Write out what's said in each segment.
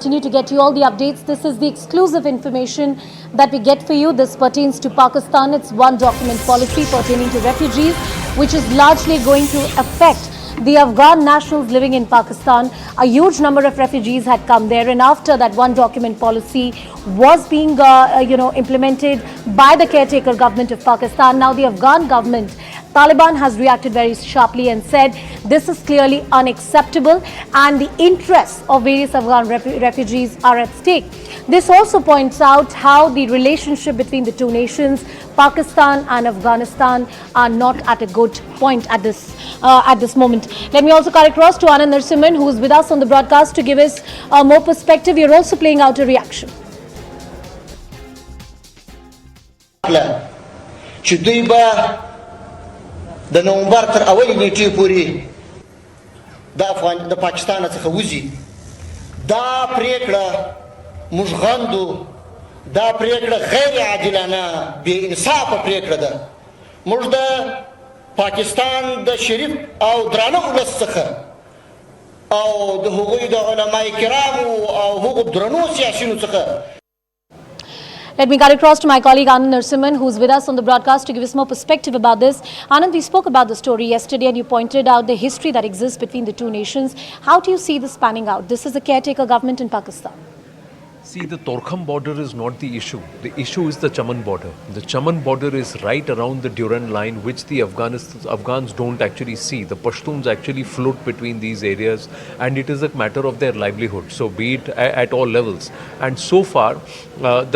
Continue to get you all the updates. This is the exclusive information that we get for you. This pertains to Pakistan. It's one document policy pertaining to refugees, which is largely going to affect the Afghan nationals living in Pakistan. A huge number of refugees had come there, and after that one document policy was being implemented by the caretaker government of Pakistan, now the Afghan government, Taliban, has reacted very sharply and said this is clearly unacceptable and the interests of various Afghan refugees are at stake. This also points out how the relationship between the two nations, Pakistan and Afghanistan, are not at a good point at this moment. Let me also cut across to Anand Narasimhan, who is with us on the broadcast to give us more perspective. You're also playing out a reaction. د نومبر تر اولې نیټې پورې د پاکستان څخه وځي دا پریکړه موږ غندو دا پریکړه غیر عادلانه بې انصافه پریکړه ده موږ د پاکستان د شریف او درانه ولس څخه او د هغوی د علماء کرامو او هغو درنو سیاسیونو څخه. Let me cut across to my colleague Anand Narasimhan, who is with us on the broadcast to give us more perspective about this. Anand, we spoke about the story yesterday and you pointed out the history that exists between the two nations. How do you see this panning out? This is a caretaker government in Pakistan. See, the Torkham border is not the issue. The issue is the Chaman border. The Chaman border is right around the Durand line, which the Afghans don't actually see. The Pashtuns actually float between these areas, and it is a matter of their livelihood. So be it at all levels. And so far,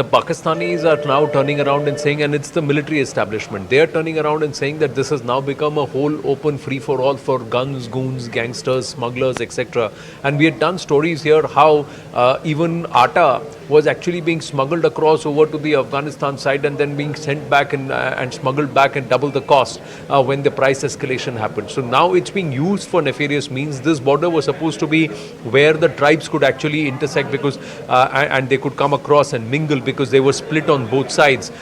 the Pakistanis are now turning around and saying, and it's the military establishment, they are turning around and saying that this has now become a whole open free-for-all for guns, goons, gangsters, smugglers, etc. And we had done stories here how even Atta was actually being smuggled across over to the Afghanistan side and then being sent back and smuggled back and double the cost when the price escalation happened. So now it's being used for nefarious means. This border was supposed to be where the tribes could actually intersect because and they could come across and mingle because they were split on both sides.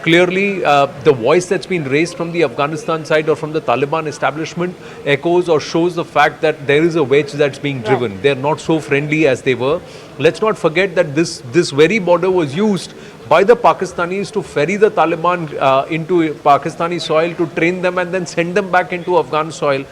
Clearly, the voice that's been raised from the Afghanistan side or from the Taliban establishment echoes or shows the fact that there is a wedge that's being driven. They're not so friendly as they were. Let's not forget that this very border was used by the Pakistanis to ferry the Taliban into Pakistani soil, to train them and then send them back into Afghan soil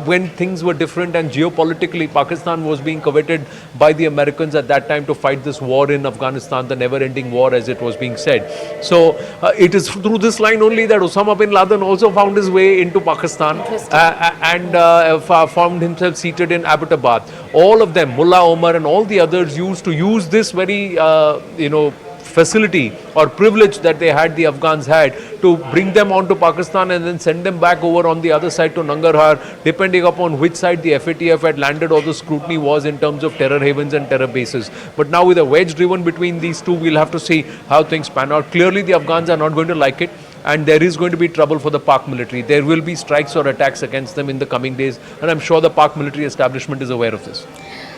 when things were different and geopolitically Pakistan was being coveted by the Americans at that time to fight this war in Afghanistan, the never-ending war as it was being said. So it is through this line only that Osama bin Laden also found his way into Pakistan and found himself seated in Abbottabad. All of them, Mullah Omar and all the others, used to use this very facility or privilege that they had, the Afghans had, to bring them onto Pakistan and then send them back over on the other side to Nangarhar, depending upon which side the FATF had landed or the scrutiny was in terms of terror havens and terror bases. But now with a wedge driven between these two, we'll have to see how things pan out. Clearly the Afghans are not going to like it, and there is going to be trouble for the Pak military. There will be strikes or attacks against them in the coming days, and I'm sure the Pak military establishment is aware of this.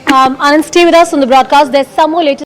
Anand, stay with us on the broadcast. There's some more latest